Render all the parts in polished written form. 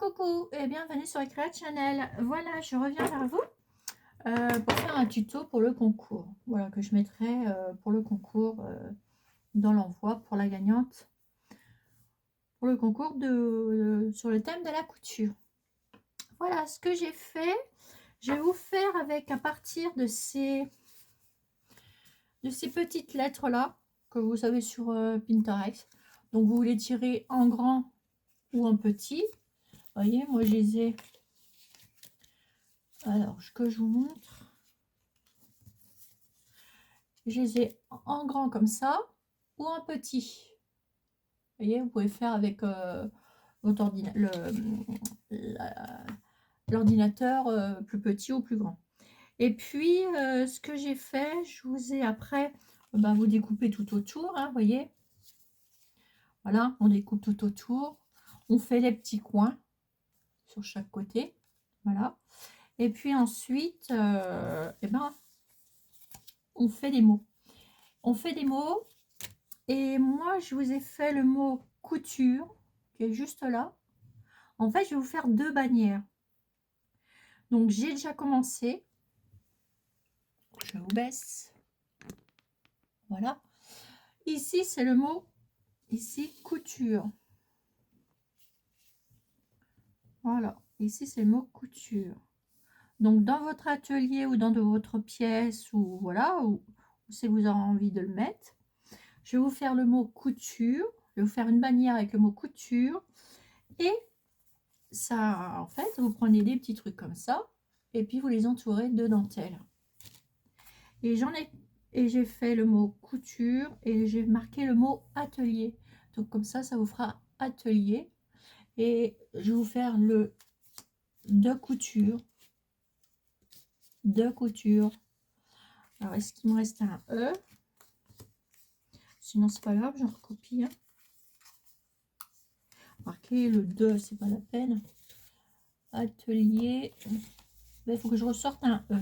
Coucou et bienvenue sur Eclat Channel. Voilà, je reviens vers vous pour faire un tuto pour le concours. Voilà, que je mettrai pour le concours dans l'envoi pour la gagnante. Pour le concours sur le thème de la couture. Voilà ce que j'ai fait. Je vais vous faire avec à partir de ces petites lettres là que vous savez sur Pinterest. Donc vous les tirez en grand ou en petit. Vous voyez, moi je les ai. Alors, que je vous montre. Je les ai en grand comme ça ou en petit. Vous voyez, vous pouvez faire avec votre l'ordinateur plus petit ou plus grand. Et puis, ce que j'ai fait, je vous ai après, vous découpez tout autour, hein, vous voyez. Voilà, on découpe tout autour. On fait les petits coins sur chaque côté. Voilà. Et puis ensuite, on fait des mots. On fait des mots. Et moi, je vous ai fait le mot couture, qui est juste là. En fait, je vais vous faire deux bannières. Donc, j'ai déjà commencé. Je vous baisse. Voilà. Ici, c'est le mot, ici, couture. Voilà. Ici, c'est le mot couture. Donc, dans votre atelier ou dans votre pièce, ou voilà, ou si vous avez envie de le mettre, je vais vous faire le mot couture. Je vais vous faire une bannière avec le mot couture. Et ça, en fait, vous prenez des petits trucs comme ça. Et puis, vous les entourez de dentelle. Et j'ai fait le mot couture et j'ai marqué le mot atelier. Donc, comme ça vous fera atelier. Et je vais vous faire le de couture. De couture. Alors, est-ce qu'il me reste un E? Sinon, c'est pas grave, j'en recopie. Hein. Marquer le 2, c'est pas la peine. Atelier. Il faut que je ressorte un E.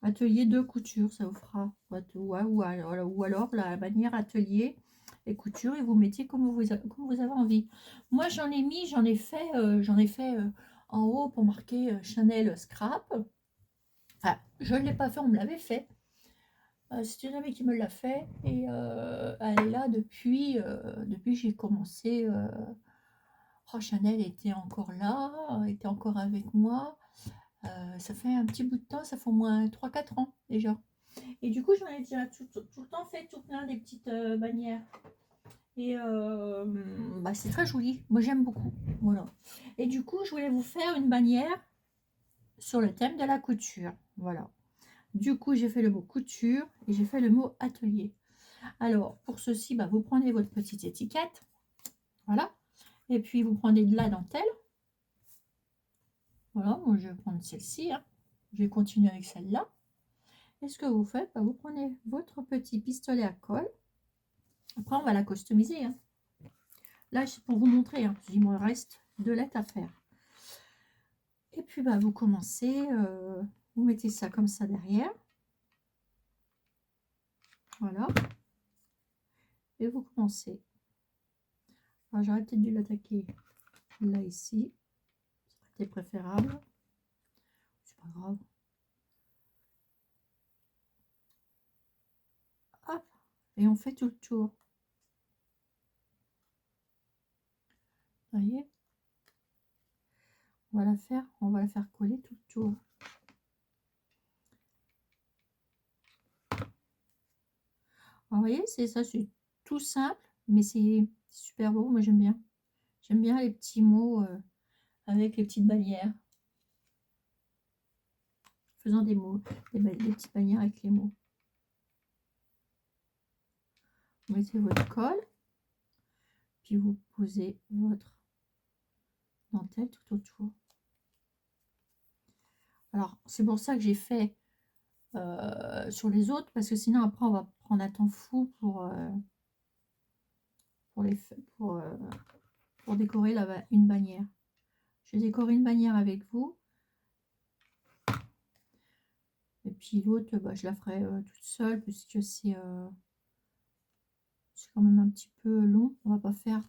Atelier de couture, ça vous fera. Ou alors la bannière atelier et couture, et vous mettiez comme vous avez envie. Moi, j'en ai fait en haut pour marquer Chanel Scrap. Enfin, je ne l'ai pas fait, on me l'avait fait. C'est une amie qui me l'a fait et elle est là depuis que j'ai commencé. Oh, Chanel était encore là, était encore avec moi. Ça fait un petit bout de temps, ça fait au moins 3-4 ans déjà. Et du coup, j'en ai déjà tout le temps fait tout plein des petites bannières. Et c'est très joli. Moi, j'aime beaucoup. Voilà. Et du coup, je voulais vous faire une bannière sur le thème de la couture. Voilà. Du coup, j'ai fait le mot couture et j'ai fait le mot atelier. Alors, pour ceci, vous prenez votre petite étiquette. Voilà. Et puis, vous prenez de la dentelle. Voilà. Moi, je vais prendre celle-ci. Hein. Je vais continuer avec celle-là. Et ce que vous faites, vous prenez votre petit pistolet à colle. Après, on va la customiser. Hein. Là, c'est pour vous montrer. Hein, il me reste 2 lettres à faire. Et puis, vous commencez. Vous mettez ça comme ça derrière. Voilà. Et vous commencez. Alors, j'aurais peut-être dû l'attaquer là, ici. C'était préférable. C'est pas grave. Hop. Et on fait tout le tour. Vous voyez, on va la faire coller tout le tour. Alors, vous voyez, c'est ça, c'est tout simple, mais c'est super beau. Moi, j'aime bien. J'aime bien les petits mots avec les petites bannières. Faisant des mots, des petites bannières avec les mots. Vous mettez votre colle, puis vous posez votre dentelle tout autour. Alors, c'est pour ça que j'ai fait sur les autres, parce que sinon, après, on va prendre un temps fou pour décorer une bannière. Je vais décorer une bannière avec vous. Et puis l'autre, je la ferai toute seule, puisque c'est quand même un petit peu long. On va pas faire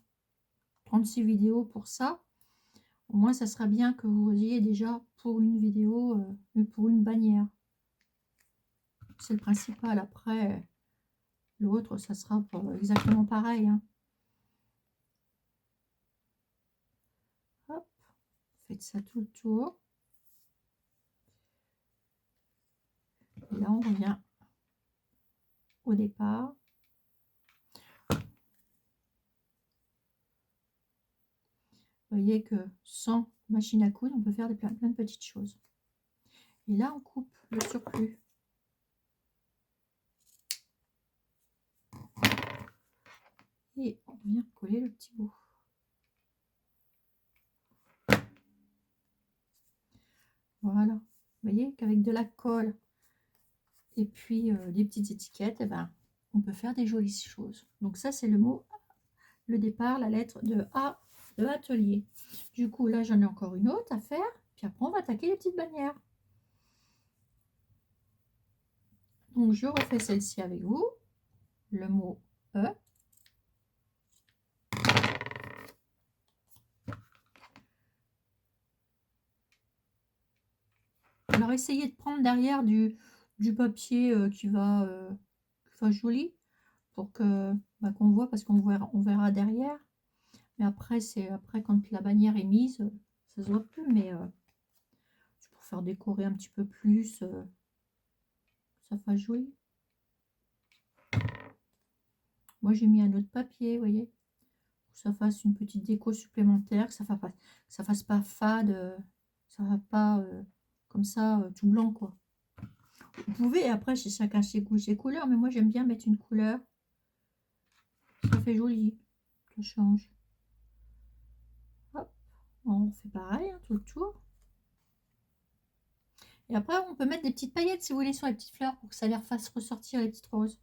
36 vidéos pour ça. Au moins, ça sera bien que vous ayez déjà pour une vidéo, pour une bannière. C'est le principal. Après, l'autre, ça sera exactement pareil. Hein. Hop, faites ça tout le tour. Et là, on revient au départ. Vous voyez que sans machine à coudre, on peut faire plein de petites choses. Et là, on coupe le surplus. Et on vient coller le petit bout. Voilà. Vous voyez qu'avec de la colle et puis des petites étiquettes, eh ben, on peut faire des jolies choses. Donc ça, c'est le mot, le départ, la lettre de A de atelier. Du coup, là, j'en ai encore une autre à faire. Puis après, on va attaquer les petites bannières. Donc, je refais celle-ci avec vous. Le mot E. Alors, essayez de prendre derrière du papier qui va joli pour que qu'on voit, parce on verra derrière. Mais après, après quand la bannière est mise, ça se voit plus. Mais c'est pour faire décorer un petit peu plus, ça fait joli. Moi, j'ai mis un autre papier, vous voyez, pour que ça fasse une petite déco supplémentaire, que ça fasse pas fade, ça va pas comme ça tout blanc quoi. Vous pouvez, après chez chacun ses goûts, ses couleurs, mais moi j'aime bien mettre une couleur, ça fait joli, ça change. Hop, on fait pareil hein, tout le tour. Et après on peut mettre des petites paillettes si vous voulez sur les petites fleurs pour que ça les fasse ressortir les petites roses.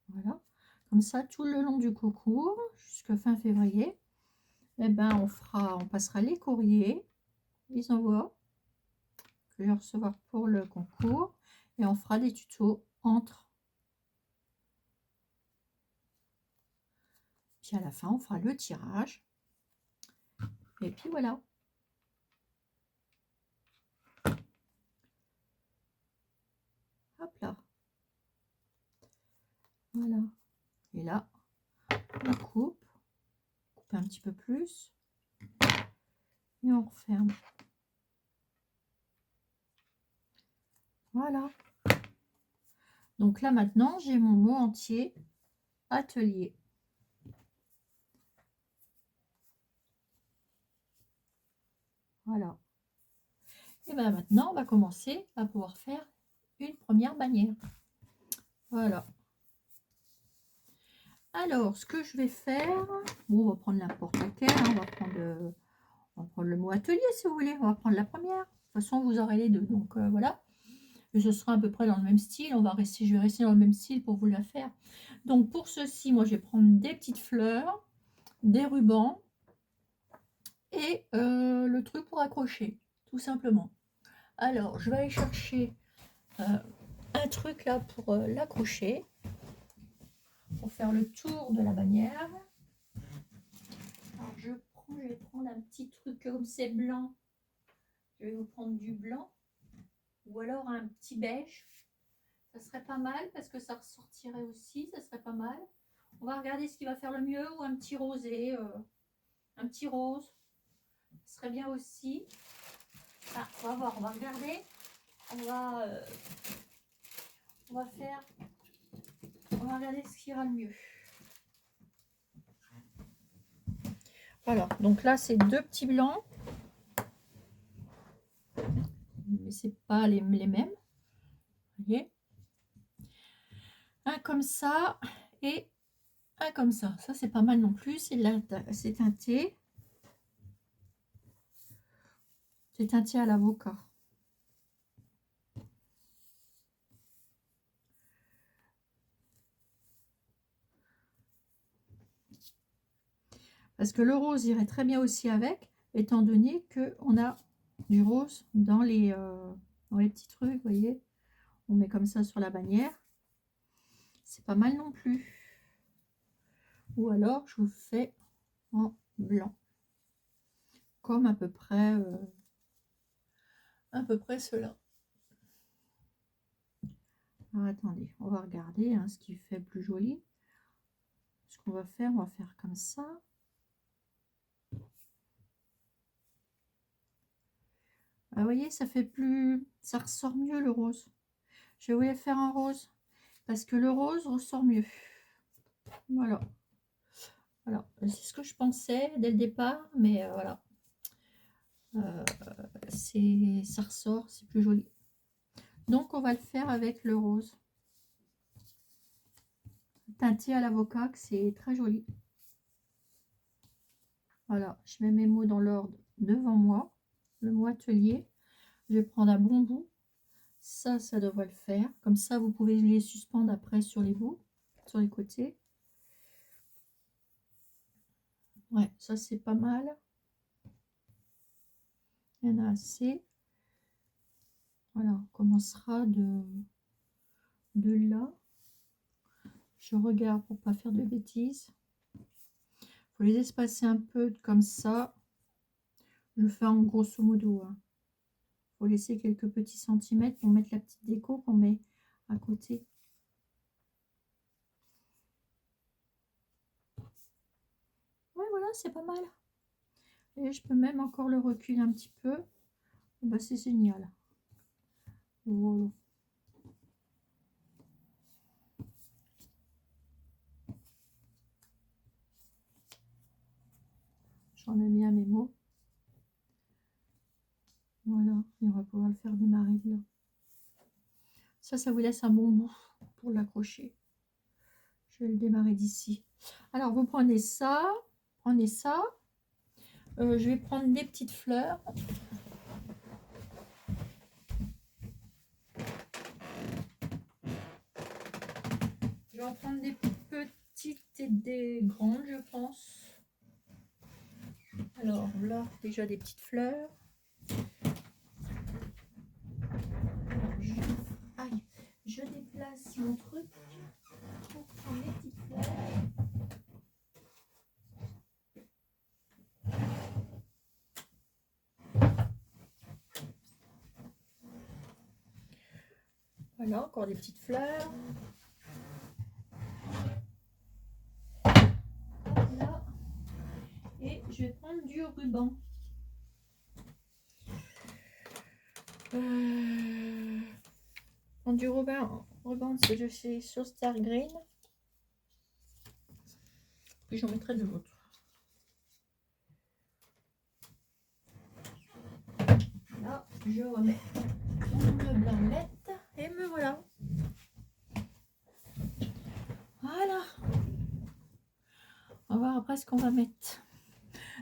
Voilà, comme ça tout le long du concours jusqu'à fin février. Eh ben, on passera les courriers, les envois que je vais recevoir pour le concours et on fera des tutos entre. Puis à la fin, on fera le tirage. Et puis voilà. Hop là. Voilà. Et là, on coupe un petit peu plus et on referme. Voilà. Donc là maintenant, j'ai mon mot entier atelier. Voilà. Et bien maintenant, on va commencer à pouvoir faire une première bannière. Voilà. Alors, ce que je vais faire, bon, on va prendre n'importe laquelle, hein, on va prendre le mot atelier si vous voulez, on va prendre la première. De toute façon, vous aurez les deux, donc voilà. Et ce sera à peu près dans le même style, je vais rester dans le même style pour vous la faire. Donc pour ceci, moi je vais prendre des petites fleurs, des rubans et le truc pour accrocher, tout simplement. Alors, je vais aller chercher un truc là pour l'accrocher, pour faire le tour de la bannière. Alors, je vais prendre un petit truc comme c'est blanc. Je vais vous prendre du blanc ou alors un petit beige. Ça serait pas mal parce que ça ressortirait aussi, ça serait pas mal. On va regarder ce qui va faire le mieux ou un petit rosé, un petit rose. Ce serait bien aussi. Ah, on va voir, on va regarder. On va regarder ce qui ira le mieux. Voilà, donc là c'est deux petits blancs. Mais c'est pas les mêmes. Vous voyez, un comme ça et un comme ça. Ça c'est pas mal non plus. C'est teinté. C'est teinté à l'avocat. Parce que le rose irait très bien aussi avec, étant donné qu'on a du rose dans les petits trucs, vous voyez. On met comme ça sur la bannière. C'est pas mal non plus. Ou alors, je vous fais en blanc. Comme à peu près cela. Alors, attendez, on va regarder ce qui fait plus joli. Ce qu'on va faire, on va faire comme ça. Ah, vous voyez, ça fait plus... Ça ressort mieux le rose. Je voulais faire un rose. Parce que le rose ressort mieux. Voilà. Voilà. C'est ce que je pensais dès le départ. Mais voilà. Ça ressort, c'est plus joli. Donc, on va le faire avec le rose. Teinté à l'avocat, que c'est très joli. Voilà. Je mets mes mots dans l'ordre devant moi. Le mot atelier. Je vais prendre un bon bout. Ça devrait le faire. Comme ça, vous pouvez les suspendre après sur les bouts, sur les côtés. Ouais, ça c'est pas mal. Il y en a assez. Voilà, on commencera de là. Je regarde pour pas faire de bêtises. Il faut les espacer un peu comme ça. Je fais en grosso modo. Il faut laisser quelques petits centimètres pour mettre la petite déco qu'on met à côté. Ouais, voilà, c'est pas mal. Et je peux même encore le reculer un petit peu. Bah, c'est génial. Voilà. J'en ai mis à mes mots. Voilà, et on va pouvoir le faire démarrer de là. Ça vous laisse un bon bout pour l'accrocher. Je vais le démarrer d'ici. Alors, vous prenez ça, je vais prendre des petites fleurs. Je vais en prendre des petites et des grandes, je pense. Alors là, déjà des petites fleurs. Alors, je déplace mon truc pour prendre les petites fleurs. Voilà, encore des petites fleurs. Là. Et je vais prendre du ruban. Du ruban de chez Star Green. Puis j'en mettrai de l'autre. Là, je remets une blanquette et me voilà. Voilà. On va voir après ce qu'on va mettre.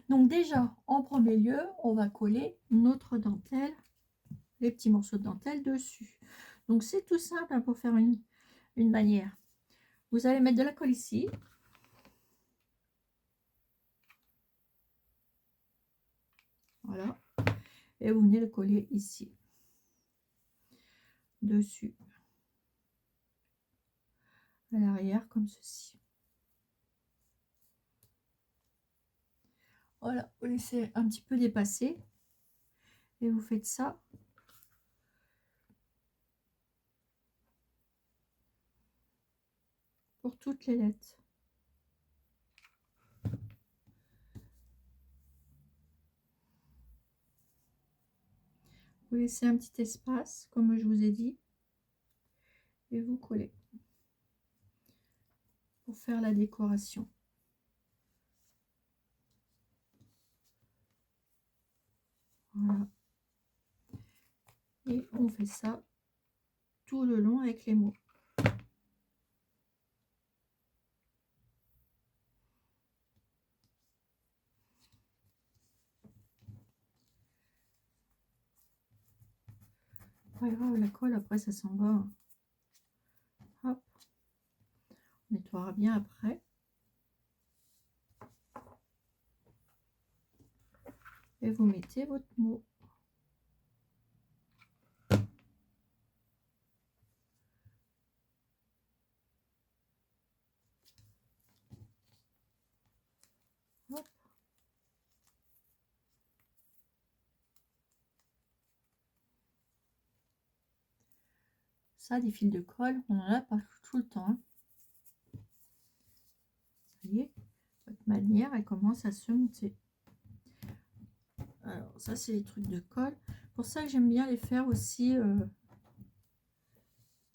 Donc déjà, en premier lieu, on va coller notre dentelle, les petits morceaux de dentelle dessus. Donc c'est tout simple pour faire une bannière. Vous allez mettre de la colle ici. Voilà. Et vous venez le coller ici. Dessus. À l'arrière, comme ceci. Voilà, vous laissez un petit peu dépasser. Et vous faites ça. Pour toutes les lettres. Vous laissez un petit espace, comme je vous ai dit. Et vous collez. Pour faire la décoration. Voilà. Et on fait ça tout le long avec les mots. Pas grave, la colle après ça s'en va. Hop. On nettoiera bien après. et vous mettez votre mot. Hop. Ça, des fils de colle, on en a pas tout le temps. Hein. Vous voyez, votre manière, elle commence à se monter. Alors, ça, c'est les trucs de colle. Pour ça que j'aime bien les faire aussi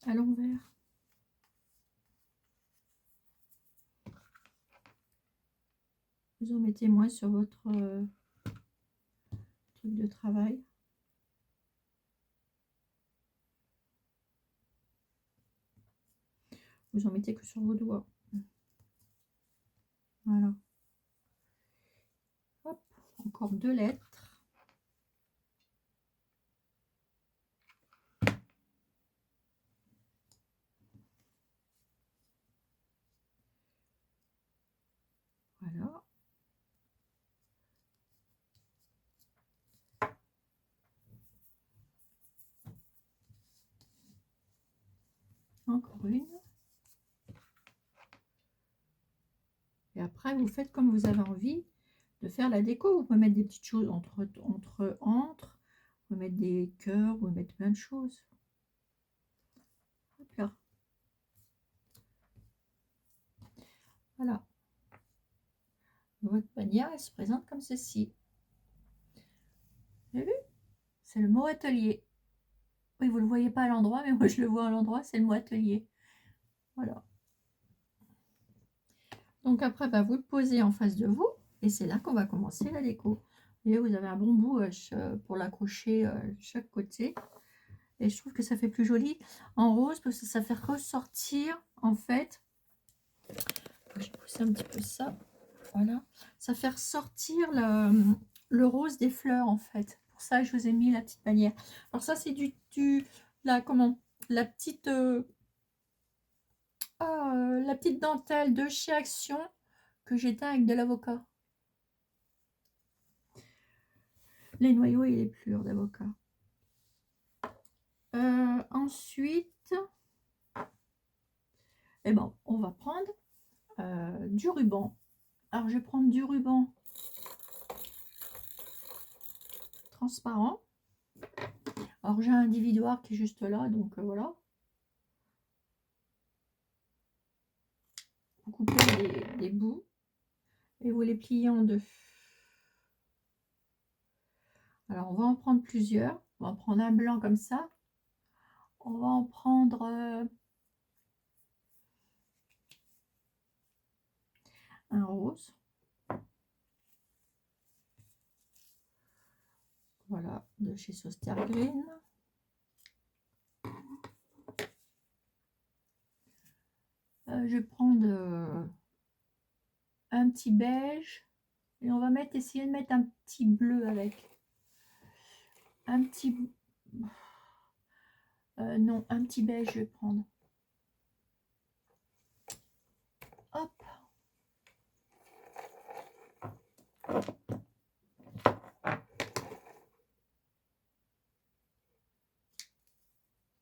à l'envers. Vous en mettez moins sur votre truc de travail. Vous en mettez que sur vos doigts. Voilà. Hop, encore 2 lettres. Voilà. Encore une. Et après, vous faites comme vous avez envie de faire la déco. Vous pouvez mettre des petites choses entre. Vous pouvez mettre des cœurs, vous pouvez mettre plein de choses. Hop là. Voilà. Votre bannière, elle se présente comme ceci. Vous avez vu? C'est le mot atelier. Oui, vous ne le voyez pas à l'endroit, mais moi je le vois à l'endroit, c'est le mot atelier. Voilà. Donc après, bah, vous le posez en face de vous et c'est là qu'on va commencer la déco. Vous voyez, vous avez un bon bout pour l'accrocher chaque côté. Et je trouve que ça fait plus joli en rose parce que ça fait ressortir en fait. Je vais pousser un petit peu ça. Voilà. Ça fait ressortir le rose des fleurs en fait. Pour ça, je vous ai mis la petite bannière. Alors ça, c'est la petite... la petite dentelle de chez Action que j'ai teint avec de l'avocat. Les noyaux et les plures d'avocat. Ensuite, eh ben, on va prendre du ruban. Alors, je vais prendre du ruban transparent. Alors, j'ai un individuaire qui est juste là, donc voilà. Vous coupez des bouts et vous les pliez en deux. Alors, on va en prendre plusieurs. On va en prendre un blanc comme ça. On va en prendre un rose. Voilà, de chez Sauster Green. Je vais prendre un petit beige. Et on va essayer de mettre un petit bleu avec. Un petit... non, un petit beige, je vais prendre. Hop.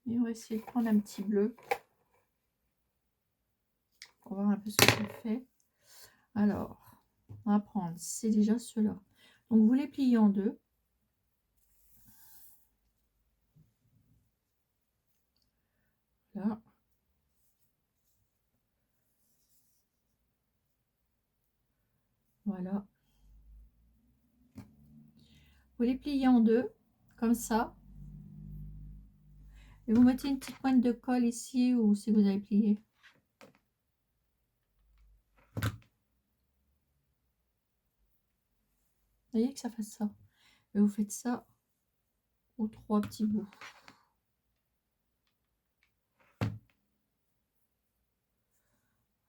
Et on va essayer de prendre un petit bleu. Pour voir un peu ce que ça fait. Alors, on va prendre, c'est déjà ceux-là. Donc, vous les pliez en deux. Là. Voilà. Vous les pliez en deux, comme ça. Et vous mettez une petite pointe de colle ici ou si vous avez plié. Vous voyez que ça fasse ça. Et vous faites ça aux 3 petits bouts.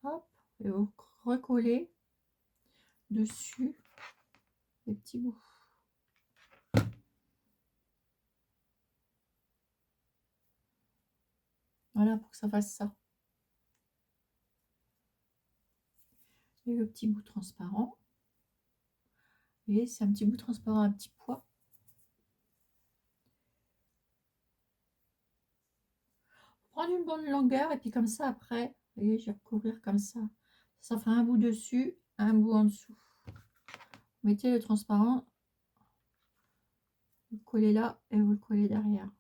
Hop. Et vous recollez dessus les petits bouts. Voilà, pour que ça fasse ça. Et le petit bout transparent. Vous voyez, c'est un petit bout transparent, un petit pois. Prendre une bonne longueur et puis comme ça après, vous voyez, je vais recouvrir comme ça. Ça fera un bout dessus, un bout en dessous. Vous mettez le transparent, vous le collez là et vous le collez derrière.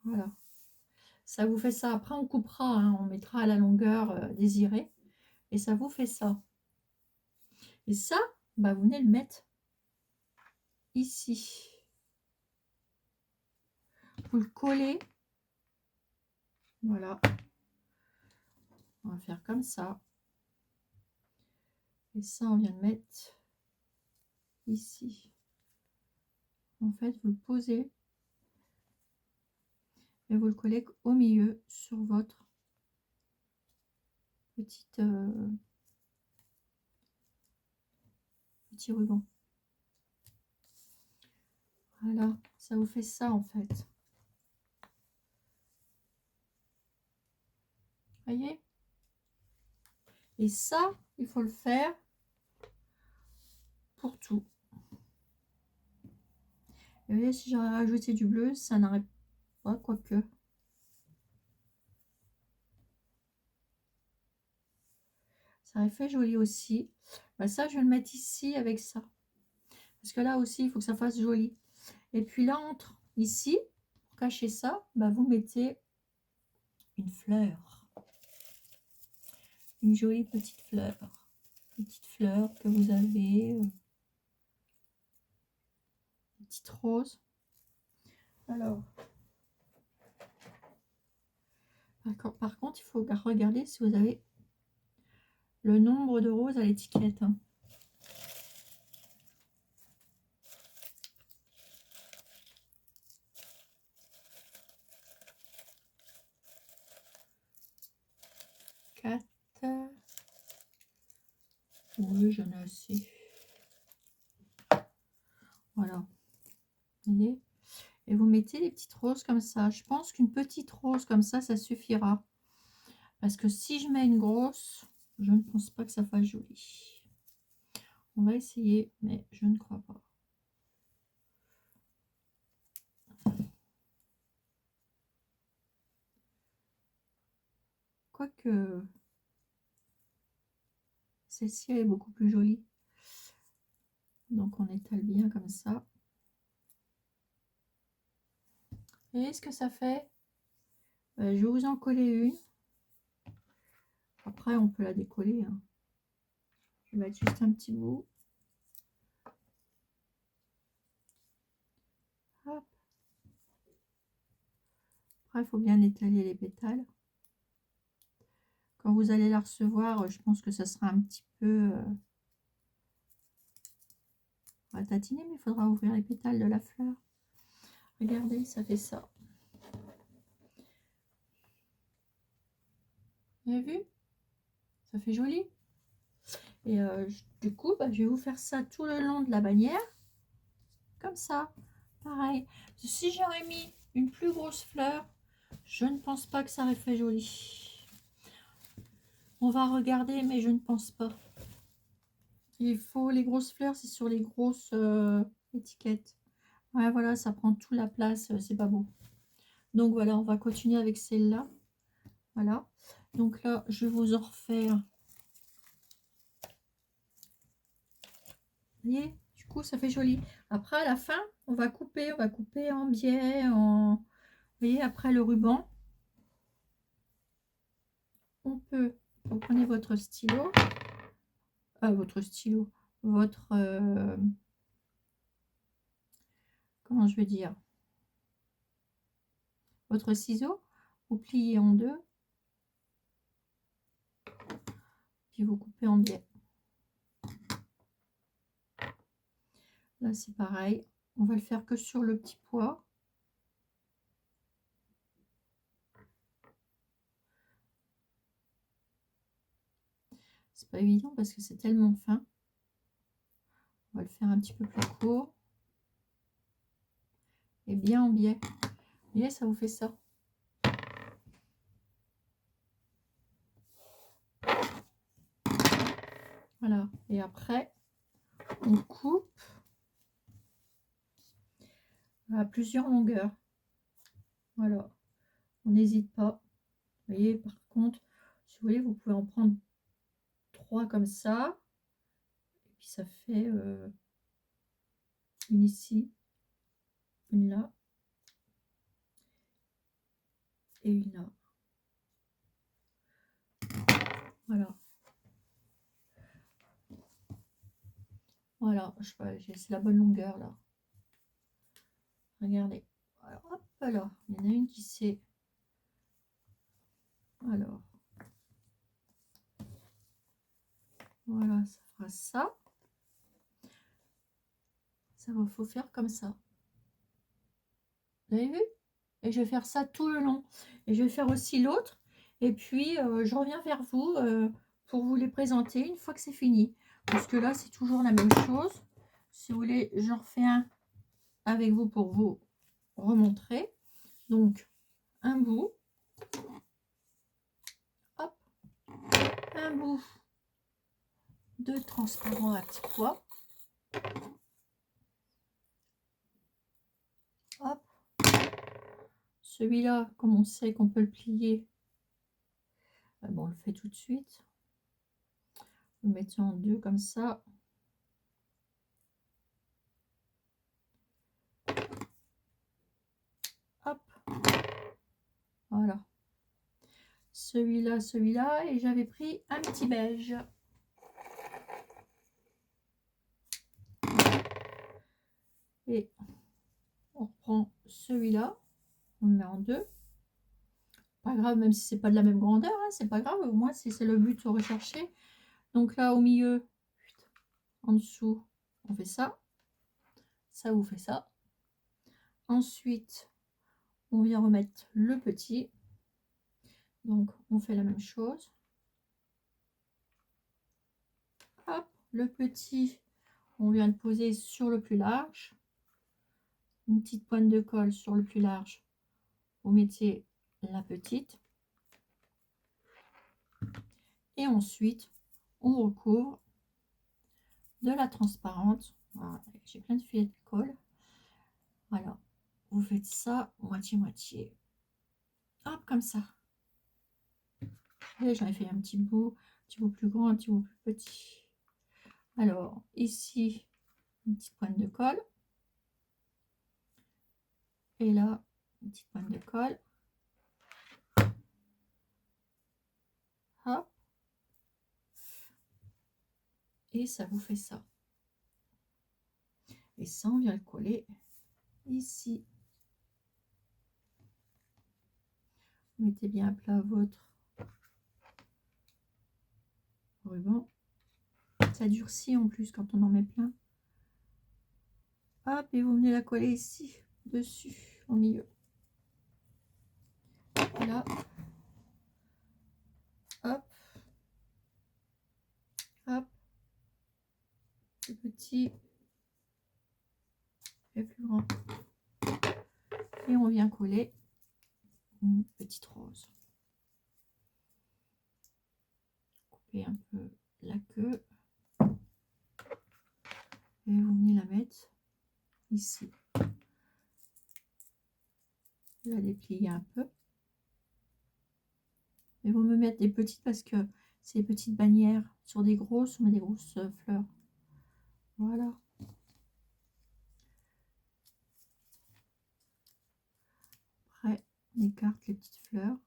Voilà. Ça vous fait ça. Après, on coupera, hein, on mettra à la longueur désirée. Et ça vous fait ça. Et ça, bah, vous venez le mettre ici. Vous le collez. Voilà. On va faire comme ça. Et ça, on vient de mettre ici. En fait, vous le posez. Et vous le collez au milieu sur votre petite, petit ruban. Voilà, ça vous fait ça en fait. Voyez? Et ça, il faut le faire pour tout. Et vous voyez, si j'aurais rajouté du bleu, ça n'aurait pas, quoique. Ça aurait fait joli aussi. Bah, ça, je vais le mettre ici avec ça. Parce que là aussi, il faut que ça fasse joli. Et puis là, entre ici, pour cacher ça, bah, vous mettez une fleur. Une jolie petite fleur. Petite fleur que vous avez. Une petite rose. Alors, par contre, il faut regarder si vous avez le nombre de roses à l'étiquette. Hein. Oui, j'en ai assez. Voilà. Vous voyez? Et vous mettez les petites roses comme ça. Je pense qu'une petite rose comme ça suffira. Parce que si je mets une grosse, je ne pense pas que ça fasse joli. On va essayer, mais je ne crois pas. Quoique, celle-ci est beaucoup plus jolie. Donc on étale bien comme ça. Vous voyez ce que ça fait? Je vais vous en coller une. Après, on peut la décoller. Hein. Je vais mettre juste un petit bout. Hop. Après, il faut bien étaler les pétales. Quand vous allez la recevoir, je pense que ça sera un petit peu à tatiner, mais il faudra ouvrir les pétales de la fleur. Regardez, ça fait ça. Vous avez vu? Ça fait joli. Et du coup, bah, je vais vous faire ça tout le long de la bannière. Comme ça. Pareil. Si j'aurais mis une plus grosse fleur, je ne pense pas que ça aurait fait joli. On va regarder, mais je ne pense pas. Il faut les grosses fleurs, c'est sur les grosses étiquettes. Ouais, voilà, ça prend toute la place, c'est pas beau. Donc voilà, on va continuer avec celle-là. Voilà. Donc là, je vais vous en refaire. Vous voyez, du coup, ça fait joli. Après, à la fin, on va couper en biais, en... Vous voyez, après le ruban, on peut... Vous prenez votre stylo, votre... comment je vais dire? Votre ciseau, vous pliez en deux, puis vous coupez en biais. Là, c'est pareil. On va le faire que sur le petit pois. C'est pas évident parce que c'est tellement fin. On va le faire un petit peu plus court. Et bien en biais. Vous voyez, ça vous fait ça. Voilà. Et après, on coupe à plusieurs longueurs. Voilà. On n'hésite pas. Vous voyez, par contre, si vous voulez, vous pouvez en prendre 3 comme ça. Et puis ça fait une ici, une là et une là. Voilà. Voilà, c'est la bonne longueur là. Regardez. Alors, hop là, il y en a une qui s'est... Alors, voilà, ça fera ça. Ça va, faut faire comme ça. Vous avez vu? Et je vais faire ça tout le long. Et je vais faire aussi l'autre. Et puis, je reviens vers vous pour vous les présenter une fois que c'est fini. Parce que là, c'est toujours la même chose. Si vous voulez, j'en refais un avec vous pour vous remontrer. Donc, un bout. Hop. Un bout de transparent à petits pois. Hop. Celui-là, comme on sait qu'on peut le plier, bon, on le fait tout de suite. Vous mettez en deux comme ça. Hop. Voilà. Celui-là, celui-là. Et j'avais pris un petit beige. Et on reprend celui-là. On le met en deux. Pas grave, même si c'est pas de la même grandeur. Hein, c'est pas grave. Au moins, c'est le but recherché. Donc là, au milieu, en dessous, on fait ça. Ça vous fait ça. Ensuite, on vient remettre le petit. Donc, on fait la même chose. Hop, le petit, on vient de poser sur le plus large. Une petite pointe de colle sur le plus large. Vous mettez la petite. Et ensuite, on recouvre de la transparente. Voilà, j'ai plein de filets de colle. Voilà, vous faites ça moitié-moitié. Hop, comme ça. J'en ai fait un petit bout plus grand, un petit bout plus petit. Alors, ici, une petite pointe de colle. Et là, une petite pointe de colle. Hop. Et ça vous fait ça. Et ça, on vient le coller ici. Mettez bien à plat votre ruban. Ça durcit en plus quand on en met plein. Hop, et vous venez la coller ici, dessus, au milieu. Voilà. Hop. Hop. Le petit. Le plus grand. Et on vient coller une petite rose. Couper un peu la queue. Et vous venez la mettre ici. Je vais la déplier un peu. Et vous me mettre des petites parce que c'est des petites bannières. Sur des grosses, on met des grosses fleurs. Voilà. Après, on écarte les petites fleurs.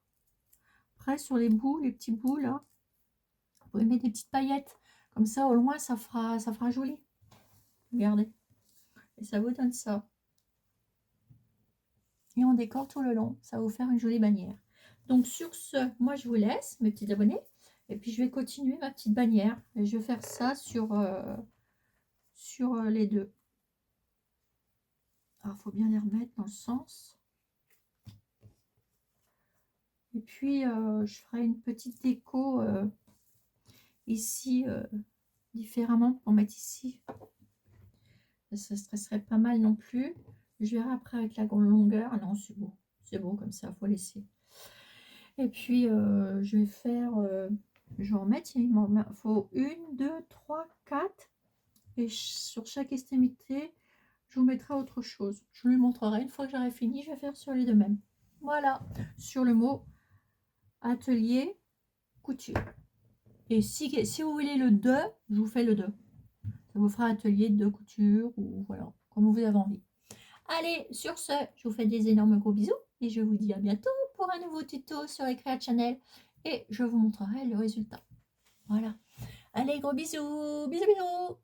Après, sur les bouts, les petits bouts là, vous pouvez mettre des petites paillettes. Comme ça, au loin, ça fera joli. Regardez. Et ça vous donne ça. Et on décore tout le long. Ça va vous faire une jolie bannière. Donc, sur ce, moi, je vous laisse, mes petits abonnés. Et puis, je vais continuer ma petite bannière. Et je vais faire ça sur les deux. Alors, il faut bien les remettre dans le sens. Et puis, je ferai une petite déco ici, différemment, pour mettre ici. Ça stresserait pas mal non plus. Je verrai après avec la grande longueur. Ah non, c'est beau. C'est beau comme ça, faut laisser. Et puis, je vais faire Je vais en mettre, il m'en faut 1, 2, 3, 4. Et sur chaque extrémité, je vous mettrai autre chose. Je vous le montrerai une fois que j'aurai fini. Je vais faire sur les deux mêmes. Voilà, sur le mot atelier couture. Et si vous voulez le 2, je vous fais le 2. Ça vous fera atelier de couture ou voilà, comme vous avez envie. Allez, sur ce, je vous fais des énormes gros bisous et je vous dis à bientôt pour un nouveau tuto sur Eclat Channel et je vous montrerai le résultat. Voilà. Allez, gros bisous, bisous, bisous.